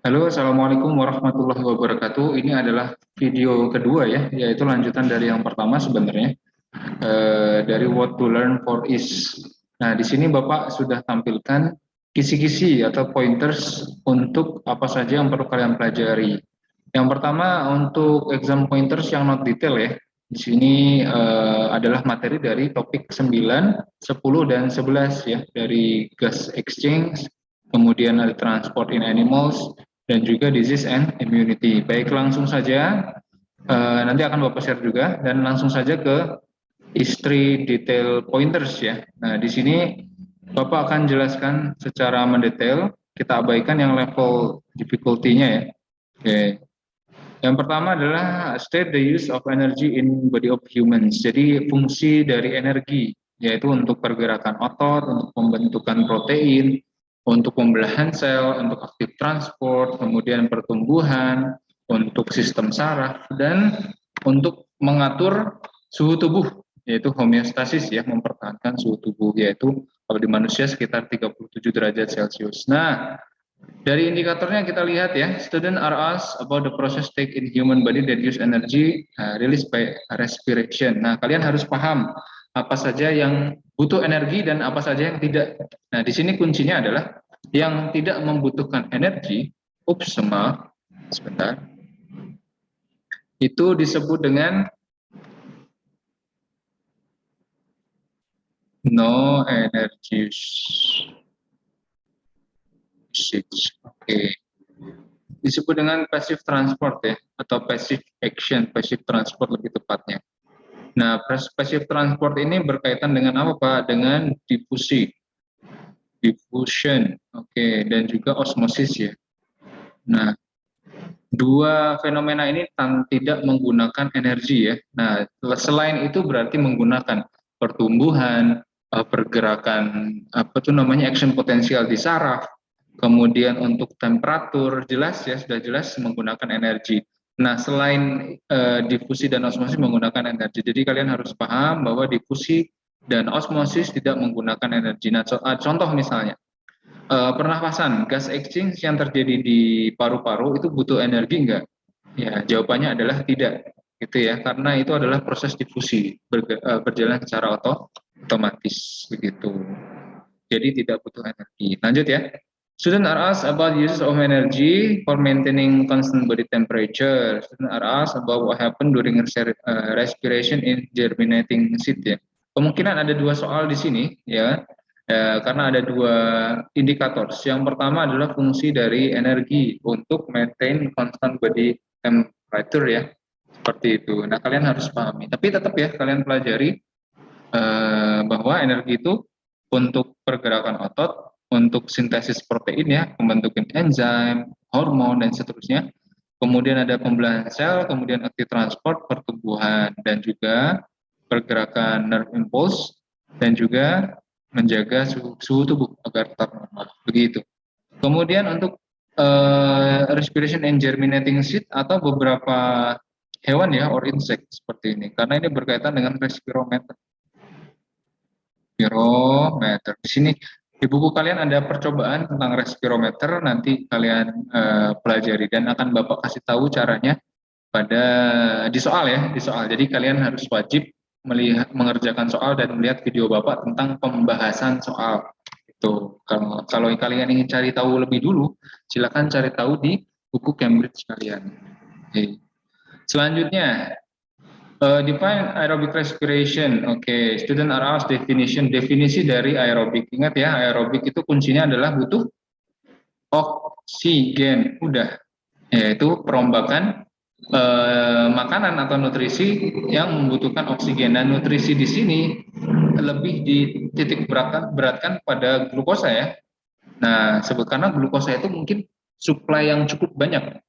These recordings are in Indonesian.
Halo, Assalamualaikum warahmatullahi wabarakatuh. Ini adalah video kedua ya, yaitu lanjutan dari yang pertama sebenarnya, dari What to Learn for Is. Nah, di sini Bapak sudah tampilkan kisi-kisi atau pointers untuk apa saja yang perlu kalian pelajari. Yang pertama untuk exam pointers yang not detail ya. Di sini adalah materi dari topik 9, 10, dan 11 ya, dari gas exchange, kemudian ada transport in animals, dan juga disease and immunity. Baik, langsung saja, nanti akan Bapak share juga, dan langsung saja ke istri detail pointers ya. Nah, di sini Bapak akan jelaskan secara mendetail, kita abaikan yang level difficulty-nya ya. Oke. Yang pertama adalah state the use of energy in body of humans. Jadi fungsi dari energi, yaitu untuk pergerakan otot, untuk pembentukan protein, untuk pembelahan sel, untuk aktif transport, kemudian pertumbuhan, untuk sistem saraf, dan untuk mengatur suhu tubuh, yaitu homeostasis ya, mempertahankan suhu tubuh, yaitu kalau di manusia sekitar 37 derajat Celcius. Nah, dari indikatornya kita lihat ya, student are asked about the process take in human body that use energy released by respiration. Nah, kalian harus paham apa saja yang butuh energi dan apa saja yang tidak. Nah, di sini kuncinya adalah yang tidak membutuhkan energi, sebentar, itu disebut dengan no energy usage. Oke. Disebut dengan passive transport ya, atau passive action, passive transport lebih tepatnya. Nah, passive transport ini berkaitan dengan apa Pak? Dengan difusi, diffusion, oke, dan juga osmosis ya. Nah, dua fenomena ini tidak menggunakan energi ya. Nah, selain itu berarti menggunakan pertumbuhan, pergerakan apa tuh namanya action potensial di saraf, kemudian untuk temperatur jelas ya, sudah jelas menggunakan energi. Nah, selain difusi dan osmosis menggunakan energi, jadi kalian harus paham bahwa difusi dan osmosis tidak menggunakan energi. Nah, contoh misalnya pernafasan, gas exchange yang terjadi di paru-paru itu butuh energi enggak? Ya, jawabannya adalah tidak, gitu ya, karena itu adalah proses difusi berjalan secara otomatis, begitu. Jadi tidak butuh energi. Lanjut ya. Students are asked about uses of energy for maintaining constant body temperature. Students are asked about what happen during respiration in germinating seed ya. Kemungkinan ada dua soal di sini ya, karena ada dua indikator. Yang pertama adalah fungsi dari energi untuk maintain constant body temperature ya, seperti itu. Nah, kalian harus pahami. Tapi tetap ya, kalian pelajari bahwa energi itu untuk pergerakan otot, untuk sintesis protein ya, pembentukan enzim, hormon, dan seterusnya. Kemudian ada pembelahan sel, kemudian aktif transport, pertumbuhan, dan juga pergerakan nerve impulse, dan juga menjaga suhu tubuh agar tetap normal. Begitu. Kemudian untuk respiration and germinating seed atau beberapa hewan ya, or insect seperti ini. Karena ini berkaitan dengan respirometer. Respirometer. Di sini di buku kalian ada percobaan tentang respirometer, nanti kalian pelajari dan akan Bapak kasih tahu caranya pada di soal ya, di soal. Jadi kalian harus wajib mengerjakan soal dan melihat video Bapak tentang pembahasan soal. Itu kalau kalian ingin cari tahu lebih dulu, silakan cari tahu di buku Cambridge kalian. Oke. Selanjutnya, define aerobic respiration. Oke, student are asked definition. Definisi dari aerobik. Ingat ya, aerobik itu kuncinya adalah butuh oksigen. Udah, yaitu perombakan makanan atau nutrisi yang membutuhkan oksigen. Dan nutrisi di sini lebih dititik beratkan pada glukosa ya. Nah, karena glukosa itu mungkin suplai yang cukup banyak.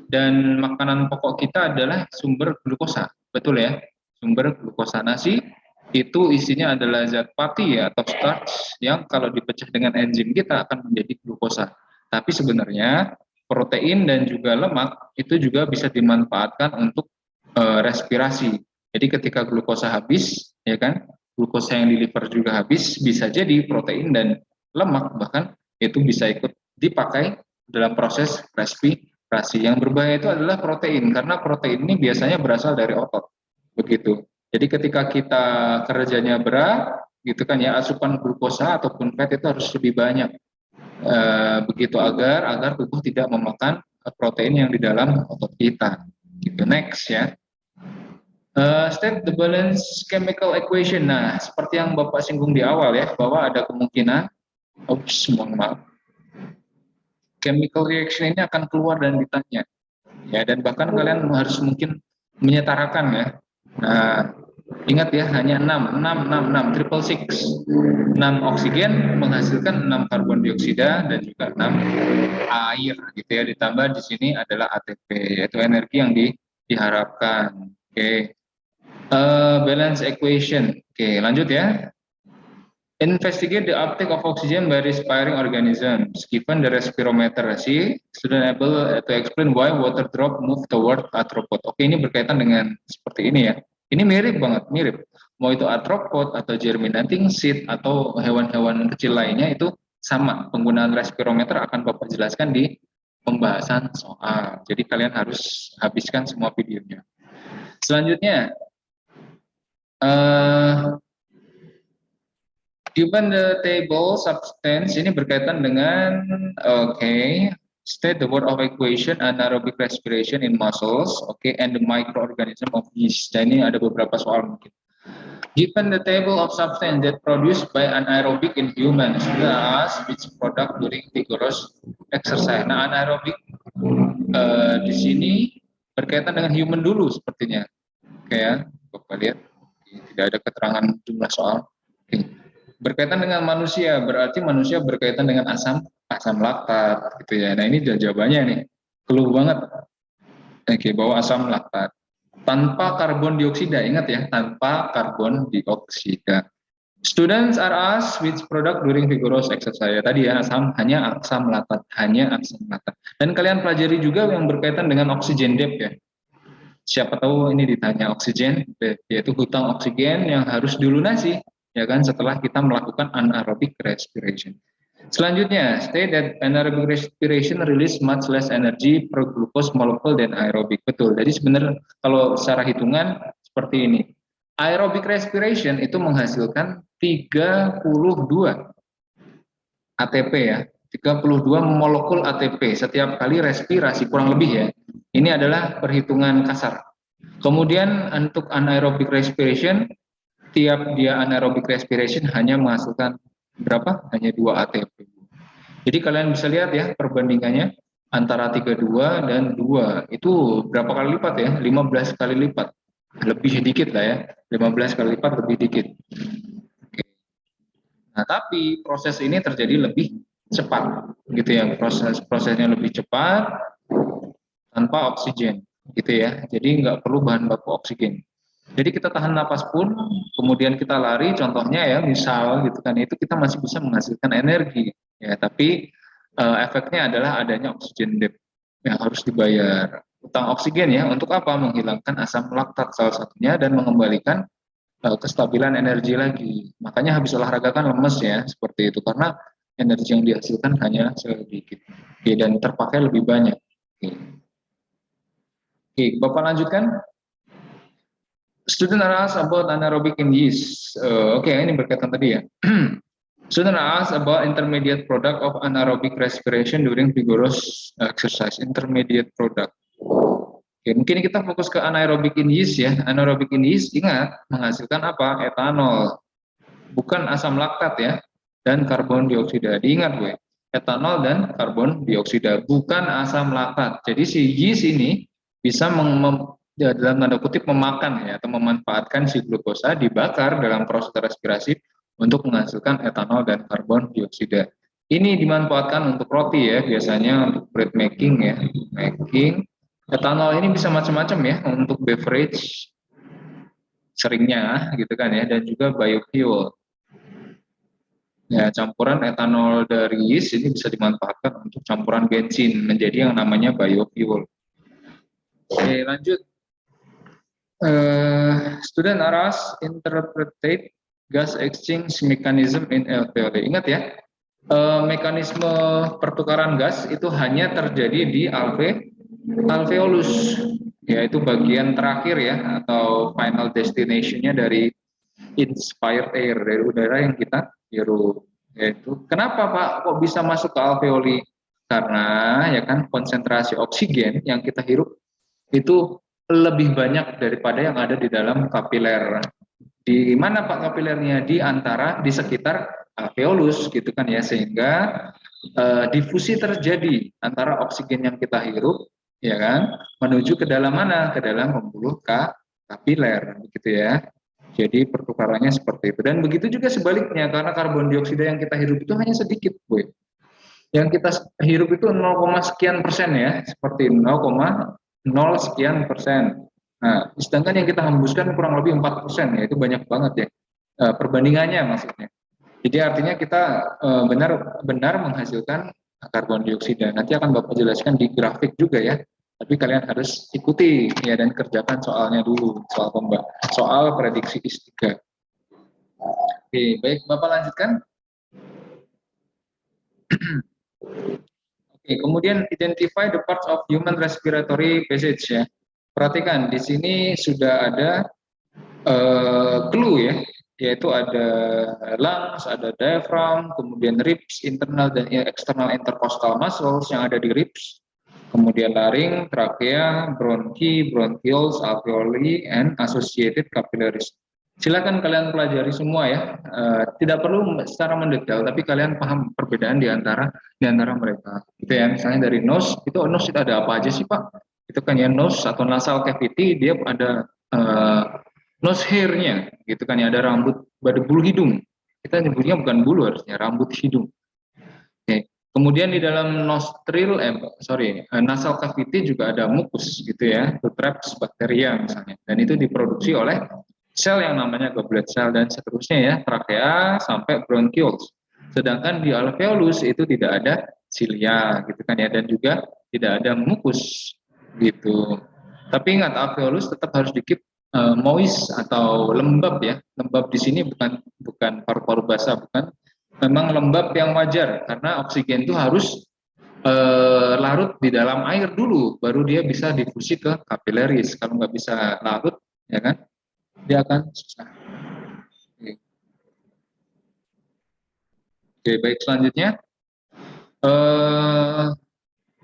Dan makanan pokok kita adalah sumber glukosa, betul ya? Sumber glukosa nasi itu isinya adalah zat pati ya, atau starch yang kalau dipecah dengan enzim kita akan menjadi glukosa. Tapi sebenarnya protein dan juga lemak itu juga bisa dimanfaatkan untuk respirasi. Jadi ketika glukosa habis, ya kan, glukosa yang di liver juga habis, bisa jadi protein dan lemak bahkan itu bisa ikut dipakai dalam proses respirasi. Yang berbahaya itu adalah protein, karena protein ini biasanya berasal dari otot. Begitu. Jadi ketika kita kerjanya berat, gitu kan ya, asupan glukosa ataupun fat itu harus lebih banyak. Begitu agar tubuh tidak memakan protein yang di dalam otot kita. Gitu. Next ya. State the balance chemical equation. Nah, seperti yang Bapak singgung di awal ya, bahwa ada kemungkinan, mohon maaf, chemical reaction ini akan keluar dan ditanya. Ya, dan bahkan kalian harus mungkin menyetarakan ya. Nah, ingat ya, hanya 6, triple six. 6 oksigen menghasilkan 6 karbon dioksida dan juga 6 air gitu ya. Ditambah di sini adalah ATP, yaitu energi yang diharapkan. Oke. Balance equation. Oke, lanjut ya. Investigate the uptake of oxygen by respiring organisms. Given the respirometer, see, student able to explain why water drop move toward arthropod. Oke, ini berkaitan dengan seperti ini ya. Ini mirip banget, mirip. Mau itu arthropod atau germinating seed atau hewan-hewan kecil lainnya itu sama. Penggunaan respirometer akan Bapak jelaskan di pembahasan soal. Jadi kalian harus habiskan semua videonya. Selanjutnya, given the table substance, ini berkaitan dengan state the word of equation anaerobic respiration in muscles, and the microorganism of yeast. Dan ini ada beberapa soal mungkin. Given the table of substance that produced by anaerobic in humans, which product during vigorous exercise. Nah, anaerobic di sini berkaitan dengan human dulu sepertinya. Oke ya, Bapak lihat tidak ada keterangan jumlah soal. Berkaitan dengan manusia, berarti manusia berkaitan dengan asam laktat gitu ya. Nah, ini jawabannya nih. Keluh banget. Bahwa asam laktat tanpa karbon dioksida, ingat ya, tanpa karbon dioksida. Students are asked which product during vigorous exercise. Tadi ya, hanya asam laktat. Dan kalian pelajari juga yang berkaitan dengan oksigen depth ya. Siapa tahu ini ditanya oksigen, yaitu hutang oksigen yang harus dilunasi ya kan setelah kita melakukan anaerobic respiration. Selanjutnya, state that anaerobic respiration release much less energy per glucose molecule than aerobic. Betul. Jadi sebenarnya kalau secara hitungan seperti ini. Aerobic respiration itu menghasilkan 32 ATP ya. 32 molekul ATP setiap kali respirasi, kurang lebih ya. Ini adalah perhitungan kasar. Kemudian untuk anaerobic respiration, tiap dia anaerobic respiration hanya menghasilkan berapa? Hanya 2 ATP. Jadi kalian bisa lihat ya perbandingannya antara 32 dan 2. Itu berapa kali lipat ya? 15 kali lipat. Lebih dikit lah ya. 15 kali lipat lebih dikit. Oke. Nah, tapi proses ini terjadi lebih cepat gitu ya. Prosesnya lebih cepat tanpa oksigen gitu ya. Jadi nggak perlu bahan baku oksigen. Jadi kita tahan napas pun, kemudian kita lari, contohnya ya, misal gitu kan, itu kita masih bisa menghasilkan energi, ya. Tapi efeknya adalah adanya oksigen debt yang harus dibayar. Utang oksigen ya, untuk apa? Menghilangkan asam laktat salah satunya dan mengembalikan kestabilan energi lagi. Makanya habis olahraga kan lemes ya, seperti itu karena energi yang dihasilkan hanya sedikit, dan terpakai lebih banyak. Oke, Bapak lanjutkan. Student are asked about anaerobic in yeast. Ini berkaitan tadi ya. Student are asked about intermediate product of anaerobic respiration during vigorous exercise. Intermediate product. Mungkin kita fokus ke anaerobic in yeast ya. Anaerobic in yeast, ingat, menghasilkan apa? Etanol. Bukan asam laktat ya. Dan karbon dioksida. Diingat gue. Etanol dan karbon dioksida. Bukan asam laktat. Jadi si yeast ini bisa dalam tanda kutip memakan ya atau memanfaatkan si glukosa dibakar dalam proses respirasi untuk menghasilkan etanol dan karbon dioksida. Ini dimanfaatkan untuk roti ya, biasanya untuk bread making ya, Etanol ini bisa macam-macam ya, untuk beverage seringnya gitu kan ya, dan juga biofuel. Ya, campuran etanol dari yeast ini bisa dimanfaatkan untuk campuran bensin menjadi yang namanya biofuel. Oke, lanjut. Student asked interpretate gas exchange mechanism in LTOD. Ingat ya, mekanisme pertukaran gas itu hanya terjadi di alveolus, yaitu bagian terakhir ya, atau final destination-nya dari inspired air, dari udara yang kita hirup. Yaitu kenapa Pak kok bisa masuk ke alveoli? Karena ya kan konsentrasi oksigen yang kita hirup itu lebih banyak daripada yang ada di dalam kapiler. Di mana Pak kapilernya? Di sekitar alveolus gitu kan ya, sehingga difusi terjadi antara oksigen yang kita hirup ya kan menuju ke dalam mana? Ke dalam pembuluh kapiler gitu ya. Jadi pertukarannya seperti itu, dan begitu juga sebaliknya, karena karbon dioksida yang kita hirup itu hanya sedikit, Bu. Yang kita hirup itu 0, sekian persen ya, seperti 0,0 sekian persen. Nah, sedangkan yang kita hembuskan kurang lebih 4%, ya itu banyak banget ya. Perbandingannya maksudnya. Jadi artinya kita benar-benar menghasilkan karbon dioksida. Nanti akan Bapak jelaskan di grafik juga ya. Tapi kalian harus ikuti ya dan kerjakan soalnya dulu, soal prediksi IS3. Oke, baik Bapak lanjutkan. Oke, kemudian identify the parts of human respiratory passage ya. Perhatikan di sini sudah ada clue ya, yaitu ada lungs, ada diaphragm, kemudian ribs, internal dan external intercostal muscles yang ada di ribs, kemudian laring, trachea, bronchi, bronchioles, alveoli, and associated capillaries. Silakan kalian pelajari semua ya, tidak perlu secara mendetail, tapi kalian paham perbedaan di antara mereka. Gitu ya, misalnya dari nose itu ada apa aja sih Pak? Itu kan ya, nose atau nasal cavity dia ada nose hair-nya, gitu kan ya, ada rambut, ada bulu hidung. Kita nyebutnya bukan bulu, harusnya rambut hidung. Oke. Kemudian di dalam nostril, nasal cavity juga ada mucus gitu ya, traps bacteria misalnya, dan itu diproduksi oleh sel yang namanya goblet cell dan seterusnya ya, trachea sampai bronchioles. Sedangkan di alveolus itu tidak ada cilia gitu kan ya, dan juga tidak ada mucus gitu. Tapi ingat, alveolus tetap harus dikit moist atau lembab ya. Lembab di sini bukan paru-paru basah, bukan. Memang lembab yang wajar karena oksigen itu harus larut di dalam air dulu, baru dia bisa difusi ke kapileris. Kalau nggak bisa larut, ya kan, dia akan susah. Oke, baik, selanjutnya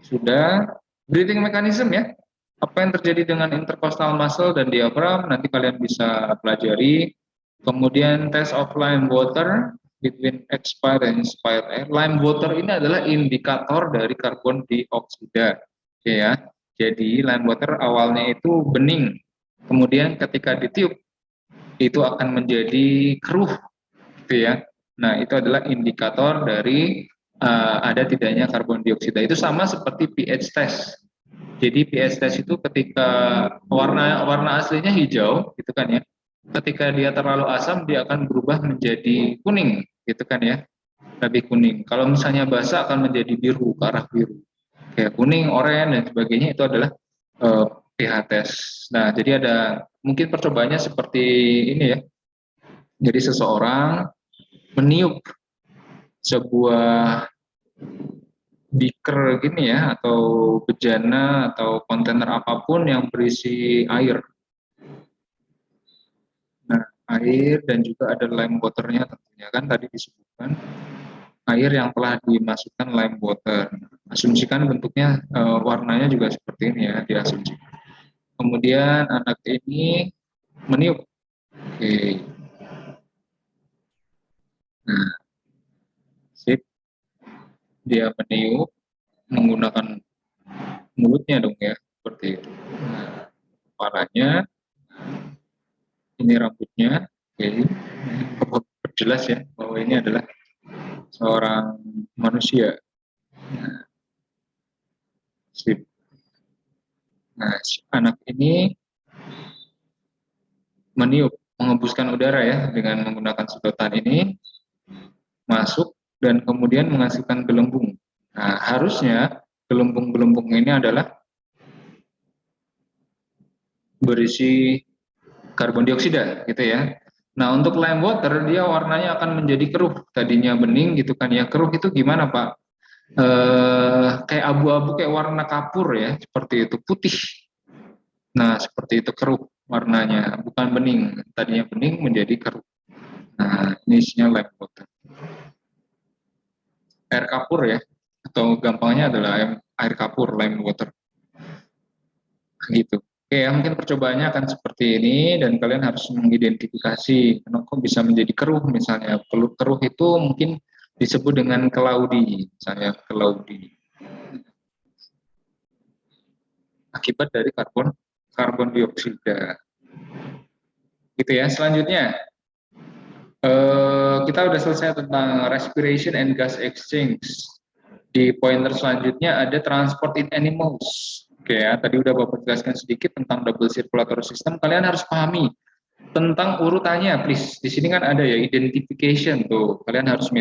sudah breathing mechanism ya. Apa yang terjadi dengan intercostal muscle dan diaphragm nanti kalian bisa pelajari. Kemudian test of lime water between expired and inspired air. Lime water ini adalah indikator dari karbon dioksida, ya. Jadi lime water awalnya itu bening, kemudian ketika ditiup itu akan menjadi keruh, gitu ya. Nah, itu adalah indikator dari ada tidaknya karbon dioksida. Itu sama seperti pH test. Jadi pH test itu ketika warna aslinya hijau, gitu kan ya. Ketika dia terlalu asam, dia akan berubah menjadi kuning, gitu kan ya. Lebih kuning. Kalau misalnya basah akan menjadi biru, ke arah biru. Kayak kuning, oranye dan sebagainya, itu adalah pH test. Nah, jadi ada mungkin percobaannya seperti ini ya. Jadi seseorang meniup sebuah beaker gini ya, atau bejana atau kontainer apapun yang berisi air. Nah, air dan juga ada lime waternya tentunya, kan tadi disebutkan air yang telah dimasukkan lime water. Asumsikan bentuknya warnanya juga seperti ini ya, diasumsikan. Kemudian anak ini meniup. Oke. Nah, sip. Dia meniup menggunakan mulutnya dong ya, seperti itu. Nah, kepalanya, ini rambutnya, oke, jelas ya bahwa ini adalah seorang manusia. Nah, sip. Nah, anak ini meniup, mengembuskan udara ya dengan menggunakan sedotan ini, masuk dan kemudian menghasilkan gelembung. Nah, harusnya gelembung-gelembung ini adalah berisi karbon dioksida gitu ya. Nah, untuk lime water dia warnanya akan menjadi keruh. Tadinya bening gitu kan ya. Keruh itu gimana, Pak? Kayak abu-abu, kayak warna kapur ya, seperti itu, putih. Nah, seperti itu keruh warnanya, bukan bening. Tadinya bening menjadi keruh. Nah, ini isinya lime water. Air kapur ya, atau gampangnya adalah air kapur, lime water. Gitu. Oke, ya, mungkin percobaannya akan seperti ini dan kalian harus mengidentifikasi kenapa bisa menjadi keruh. Misalnya keruh itu mungkin disebut dengan cloudy, misalnya cloudy, akibat dari karbon dioksida. Gitu ya. Selanjutnya kita udah selesai tentang respiration and gas exchange. Di pointer selanjutnya ada transport in animals. Oke ya, tadi udah Bapak jelaskan sedikit tentang double circulatory system. Kalian harus pahami tentang urutannya, please. Di sini kan ada ya identification tuh. Kalian harus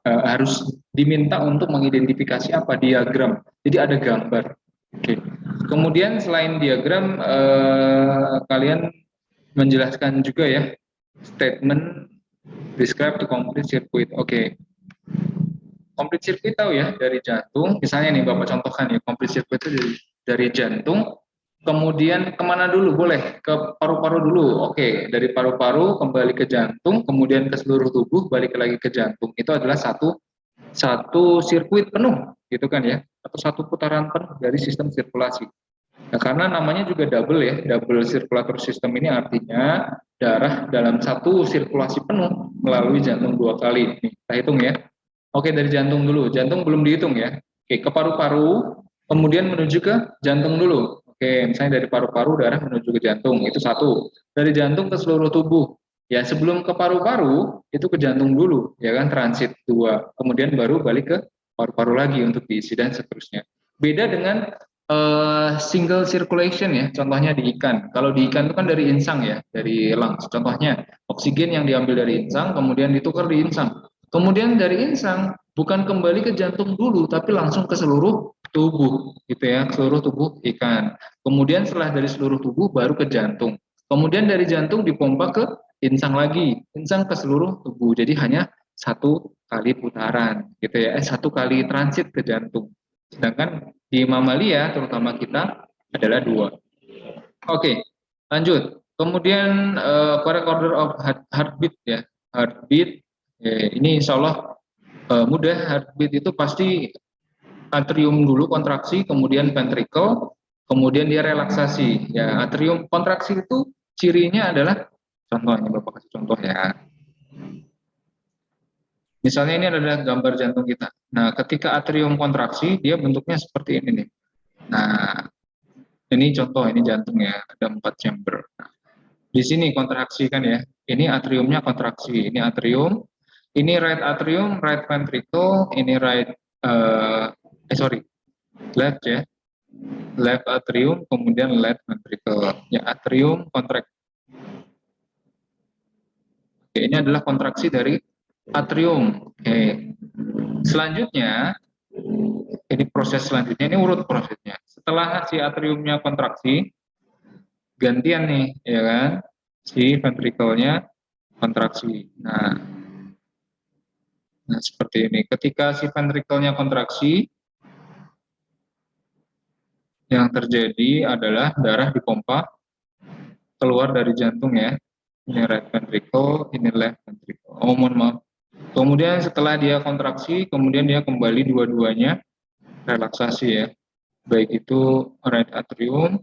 harus diminta untuk mengidentifikasi apa diagram. Jadi ada gambar. Oke. Kemudian selain diagram, kalian menjelaskan juga ya statement describe the complete circuit. Oke. Complete circuit tahu ya dari jantung. Misalnya nih Bapak contohkan ya complete circuit itu dari jantung. Kemudian kemana dulu? Boleh ke paru-paru dulu. Oke, dari paru-paru kembali ke jantung, kemudian ke seluruh tubuh, balik lagi ke jantung. Itu adalah satu sirkuit penuh, gitu kan ya, atau satu putaran penuh dari sistem sirkulasi. Nah, karena namanya juga double ya, double circulatory system ini artinya darah dalam satu sirkulasi penuh melalui jantung 2 kali. Nih, kita hitung ya. Oke, dari jantung dulu. Jantung belum dihitung ya. Oke, ke paru-paru, kemudian menuju ke jantung dulu. Oke, misalnya dari paru-paru darah menuju ke jantung, itu satu. Dari jantung ke seluruh tubuh. Ya, sebelum ke paru-paru, itu ke jantung dulu, ya kan, transit 2. Kemudian baru balik ke paru-paru lagi untuk diisi dan seterusnya. Beda dengan single circulation ya, contohnya di ikan. Kalau di ikan itu kan dari insang ya, dari lungs. Contohnya, oksigen yang diambil dari insang, kemudian ditukar di insang. Kemudian dari insang bukan kembali ke jantung dulu, tapi langsung ke seluruh tubuh, gitu ya, seluruh tubuh ikan. Kemudian setelah dari seluruh tubuh baru ke jantung. Kemudian dari jantung dipompa ke insang lagi, insang ke seluruh tubuh. Jadi hanya satu kali putaran, gitu ya, satu kali transit ke jantung. Sedangkan di mamalia, terutama kita, adalah 2. Oke, lanjut. Kemudian correct order of heartbeat ya, heartbeat. Ini insya Allah mudah. Heartbeat itu pasti atrium dulu kontraksi, kemudian ventricle, kemudian dia relaksasi. Ya, atrium kontraksi itu cirinya adalah, contohnya Bapak kasih contoh ya. Misalnya ini adalah gambar jantung kita. Nah, ketika atrium kontraksi, dia bentuknya seperti ini nih. Nah, ini contoh, ini jantung ya, ada 4 chamber. Nah, di sini kontraksi kan ya, ini atriumnya kontraksi, ini atrium, ini right atrium, right ventricle, ini left ya, left atrium, kemudian left ventricle. Ya, atrium kontraksi. Oke, ini adalah kontraksi dari atrium. Oke. Selanjutnya, ini proses selanjutnya, ini urut prosesnya. Setelah si atriumnya kontraksi, gantian nih, ya kan, si ventricle-nya kontraksi. Nah, seperti ini. Ketika si ventricle-nya kontraksi, yang terjadi adalah darah dipompa keluar dari jantung ya. Ini right ventricle, ini left ventricle. Oh, mohon maaf. Kemudian setelah dia kontraksi, kemudian dia kembali dua-duanya relaksasi ya. Baik itu right atrium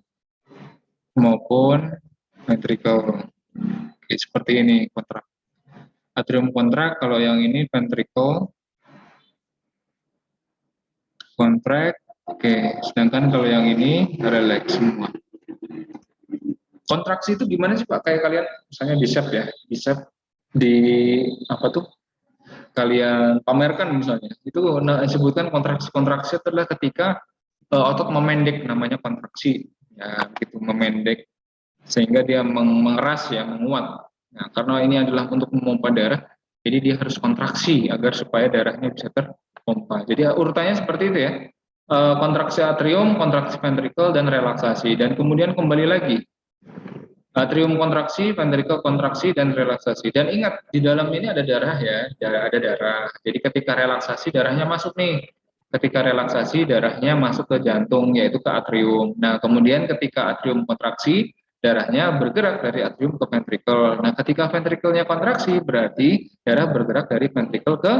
maupun ventricle. Oke, seperti ini kontrak. Atrium kontrak, kalau yang ini ventricle kontrak. Oke, sedangkan kalau yang ini relax semua. Kontraksi itu gimana sih Pak? Kayak kalian misalnya bicep ya, bicep di apa tuh? Kalian pamerkan misalnya. Itu disebutkan kontraksi adalah ketika otot memendek, namanya kontraksi. Ya, gitu, memendek sehingga dia mengeras ya, menguat. Nah, karena ini adalah untuk memompa darah, jadi dia harus kontraksi agar supaya darahnya bisa terpompa. Jadi urutannya seperti itu ya. Kontraksi atrium, kontraksi ventricle, dan relaksasi. Dan kemudian kembali lagi. Atrium kontraksi, ventricle kontraksi, dan relaksasi. Dan ingat, di dalam ini ada darah ya, ada darah. Jadi ketika relaksasi darahnya masuk nih. Ketika relaksasi darahnya masuk ke jantung, yaitu ke atrium. Nah, kemudian ketika atrium kontraksi, darahnya bergerak dari atrium ke ventricle. Nah, ketika ventricle-nya kontraksi, berarti darah bergerak dari ventricle ke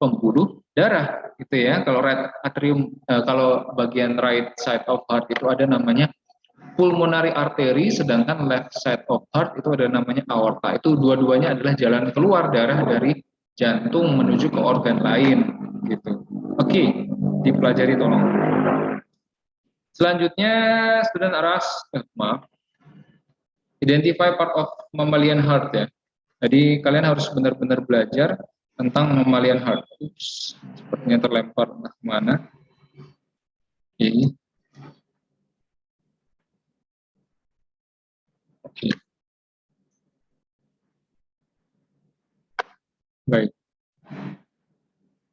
pembuluh darah, gitu ya. Kalau right atrium, kalau bagian right side of heart itu ada namanya pulmonary artery, sedangkan left side of heart itu ada namanya aorta. Itu dua-duanya adalah jalan keluar darah dari jantung menuju ke organ lain, gitu. Oke, dipelajari tolong. Selanjutnya, student aras, maaf, identify part of mammalian heart ya. Jadi kalian harus benar-benar belajar tentang mammalian heart. Ups, sepertinya terlempar entah kemana. Oke. Oke. Baik.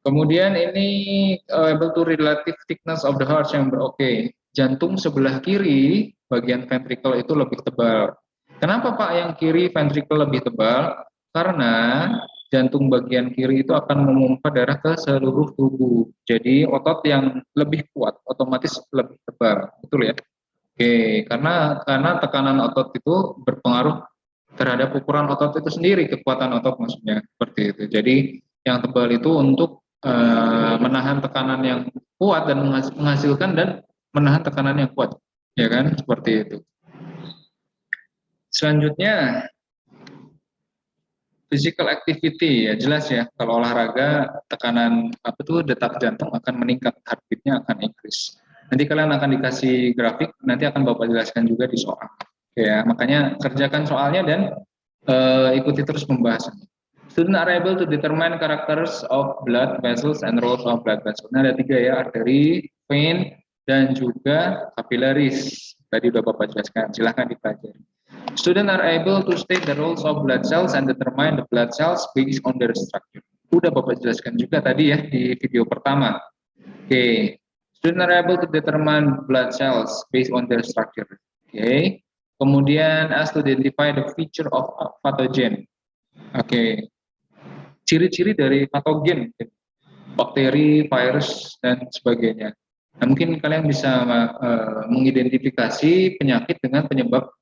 Kemudian ini able to relative thickness of the heart chamber. Oke, jantung sebelah kiri bagian ventricle itu lebih tebal. Kenapa Pak yang kiri ventricle lebih tebal? Karena jantung bagian kiri itu akan memompa darah ke seluruh tubuh. Jadi otot yang lebih kuat otomatis lebih tebal, betul ya? Oke, karena tekanan otot itu berpengaruh terhadap ukuran otot itu sendiri, kekuatan otot maksudnya seperti itu. Jadi yang tebal itu untuk menahan tekanan yang kuat dan menghasilkan dan menahan tekanan yang kuat, ya kan? Seperti itu. Selanjutnya physical activity, ya jelas ya, kalau olahraga tekanan apa tuh detak jantung akan meningkat, heartbeatnya akan increase. Nanti kalian akan dikasih grafik, nanti akan Bapak jelaskan juga di soal. Ya, makanya kerjakan soalnya dan ikuti terus pembahasannya. Student are able to determine characters of blood vessels and roles of blood vessels. Nah, ada 3 ya, arteri, vein, dan juga capillaries. Tadi udah Bapak jelaskan, silahkan dipelajari. Student are able to state the roles of blood cells and determine the blood cells based on their structure. Udah Bapak jelaskan juga tadi ya di video pertama. Oke. Student are able to determine blood cells based on their structure. Oke. Kemudian as to identify the feature of a pathogen. Oke. Ciri-ciri dari patogen, bakteri, virus, dan sebagainya. Nah, mungkin kalian bisa mengidentifikasi penyakit dengan penyebab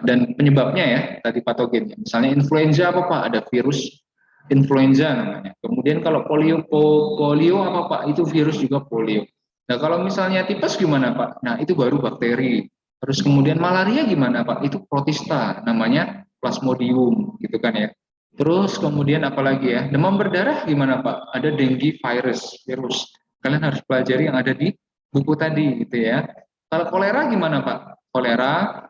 dan penyebabnya ya, tadi patogennya. Misalnya influenza apa Pak? Ada virus influenza namanya. Kemudian kalau polio apa Pak? Itu virus juga polio. Nah, kalau misalnya tipes gimana Pak? Nah, itu baru bakteri. Terus kemudian malaria gimana Pak? Itu protista, namanya plasmodium, gitu kan ya. Terus kemudian apalagi ya, demam berdarah gimana Pak? Ada dengue virus. Kalian harus pelajari yang ada di buku tadi gitu ya. Kalau kolera gimana Pak? Kolera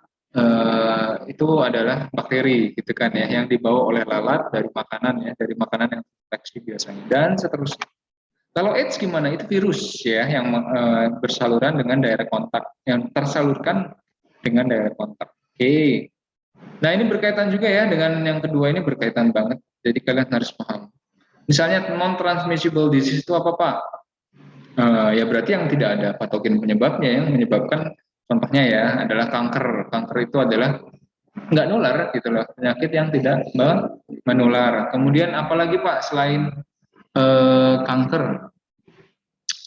itu adalah bakteri gitu kan ya, yang dibawa oleh lalat dari makanan ya, dari makanan yang infeksi biasanya dan seterusnya. Kalau AIDS gimana? Itu virus ya yang bersaluran dengan daerah kontak, yang tersalurkan dengan daerah kontak. Oke. Nah, ini berkaitan juga ya dengan yang kedua, ini berkaitan banget. Jadi kalian harus paham. Misalnya non transmissible disease itu apa Pak? Ya berarti yang tidak ada patogen penyebabnya, yang menyebabkan contohnya ya adalah kanker. Kanker itu adalah nggak nular gitu loh, penyakit yang tidak menular. Kemudian apalagi Pak selain kanker?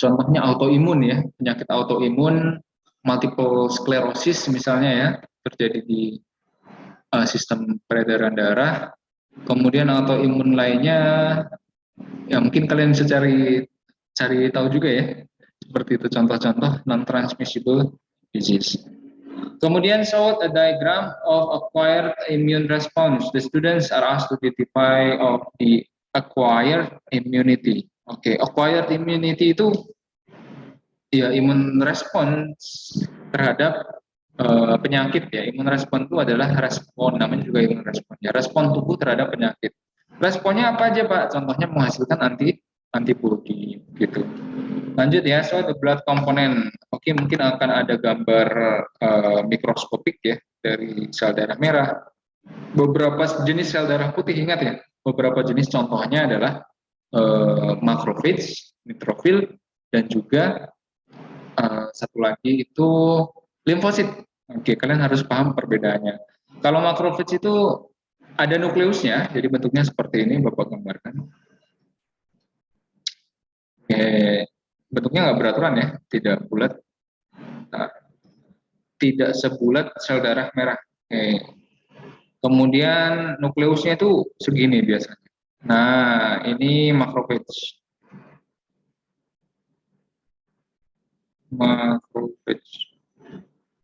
Contohnya autoimun ya, penyakit autoimun, multiple sclerosis misalnya ya, terjadi di sistem peredaran darah. Kemudian autoimun lainnya, ya mungkin kalian bisa cari tahu juga ya, seperti itu contoh-contoh non-transmissible disease. Kemudian show a diagram of acquired immune response. The students are asked to identify of the acquired immunity. Oke, acquired immunity itu ya imun response terhadap penyakit ya. Imun respon itu adalah respon, namanya juga imun respon ya, respon tubuh terhadap penyakit. Responnya apa aja Pak? Contohnya menghasilkan antibodi gitu. Lanjut ya, so the blood component. Oke, mungkin akan ada gambar mikroskopik ya dari sel darah merah. Beberapa jenis sel darah putih, ingat ya, beberapa jenis contohnya adalah macrophage, neutrophil, dan juga satu lagi itu limfosit. Oke, kalian harus paham perbedaannya. Kalau makrofage itu ada nukleusnya, jadi bentuknya seperti ini, Bapak gambarkan. Bentuknya nggak beraturan ya, tidak bulat, nah, tidak sebulat sel darah merah. Kemudian nukleusnya itu segini biasanya. Nah, ini makrofage.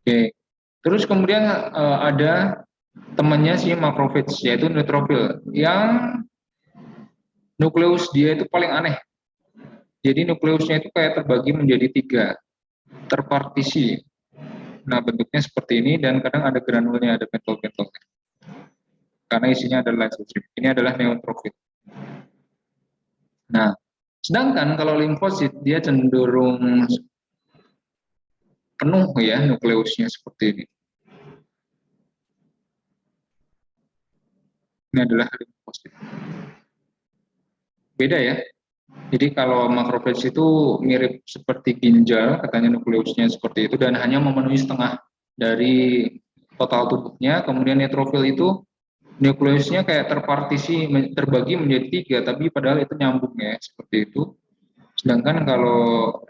Oke. Terus kemudian ada temannya si makrofage, yaitu neutrofil, yang nukleus dia itu paling aneh. Jadi nukleusnya itu kayak terbagi menjadi 3, terpartisi. Nah, bentuknya seperti ini dan kadang ada granulnya, ada pentol-pentolnya. Karena isinya adalah lysosome. Ini adalah neutrofil. Nah, sedangkan kalau limfosit dia cenderung penuh ya nukleusnya seperti ini. Ini adalah limfosit. Beda ya. Jadi kalau makrofage itu mirip seperti ginjal, katanya nukleusnya seperti itu dan hanya memenuhi setengah dari total tubuhnya. Kemudian neutrofil itu nukleusnya kayak terpartisi, terbagi menjadi 3, tapi padahal itu nyambung ya, seperti itu. Sedangkan kalau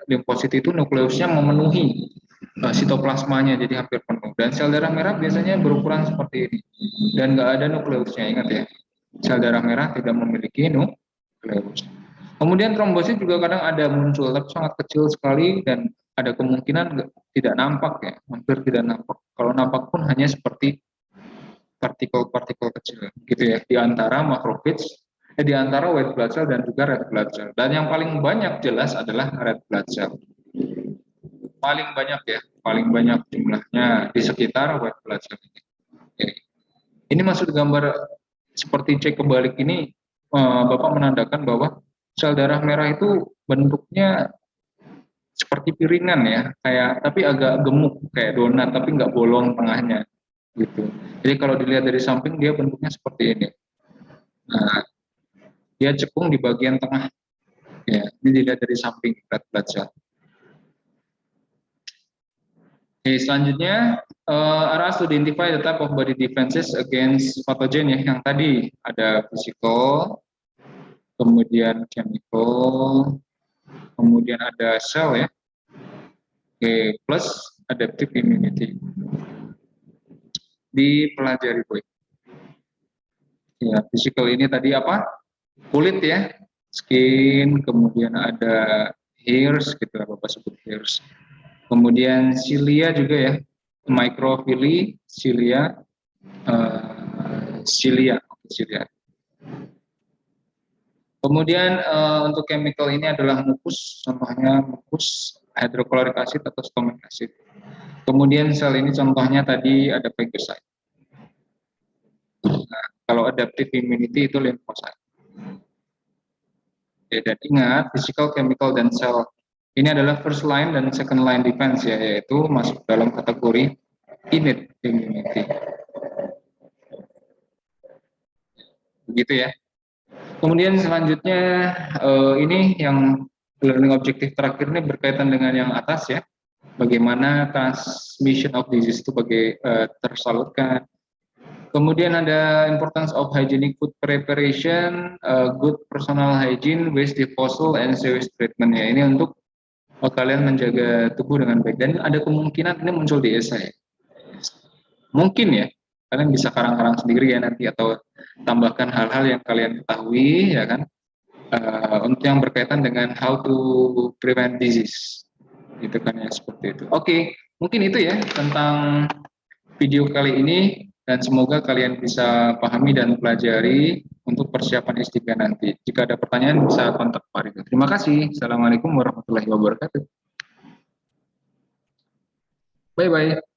limfosit itu nukleusnya memenuhi sitoplasmanya, jadi hampir penuh. Dan sel darah merah biasanya berukuran seperti ini. Dan nggak ada nukleusnya, ingat ya. Sel darah merah tidak memiliki nukleus. Kemudian trombosit juga kadang ada muncul, tapi sangat kecil sekali dan ada kemungkinan tidak nampak ya, hampir tidak nampak. Kalau nampak pun hanya seperti partikel-partikel kecil gitu ya di antara makrofage, di antara white blood cell dan juga red blood cell. Dan yang paling banyak jelas adalah red blood cell. Paling banyak ya, paling banyak jumlahnya di sekitar white blood cell ini. Oke. Ini maksud gambar seperti cek kebalik ini, Bapak menandakan bahwa sel darah merah itu bentuknya seperti piringan ya, kayak tapi agak gemuk kayak donat tapi nggak bolong tengahnya gitu. Jadi kalau dilihat dari samping dia bentuknya seperti ini. Nah, dia cekung di bagian tengah. Ya, ini dilihat dari samping red blood cell. Oke, selanjutnya are to identify the type of body defenses against pathogen ya. Yang tadi ada physical, kemudian chemical, kemudian ada cell ya. Oke, plus adaptive immunity. Dipelajari boy. Ya, physical ini tadi apa? Kulit ya, skin, kemudian ada hairs, gitu lah Bapak sebut hairs. Kemudian cilia juga ya, microvilli, cilia, cilia. Kemudian untuk chemical ini adalah mukus, contohnya mukus, hydrochloric acid atau stomach acid. Kemudian sel ini contohnya tadi ada phagocyte. Nah, kalau adaptive immunity itu limfosit. Dan ingat, physical, chemical, dan cell ini adalah first line dan second line defense ya, yaitu masuk dalam kategori innate immunity. Begitu ya. Kemudian selanjutnya ini yang learning objective terakhir ini berkaitan dengan yang atas ya. Bagaimana transmission of disease itu tersalurkan. Kemudian ada importance of hygienic food preparation, good personal hygiene, waste disposal, and sewage treatment ya. Ini untuk kalian menjaga tubuh dengan baik. Dan ada kemungkinan ini muncul di esai. Mungkin ya, kalian bisa karang-karang sendiri ya nanti atau tambahkan hal-hal yang kalian ketahui ya kan. Untuk yang berkaitan dengan how to prevent disease. Gitu kan ya, seperti itu. Oke, mungkin itu ya tentang video kali ini dan semoga kalian bisa pahami dan pelajari untuk persiapan S3 nanti. Jika ada pertanyaan bisa kontak Pak Ridho. Terima kasih. Assalamualaikum warahmatullahi wabarakatuh. Bye-bye.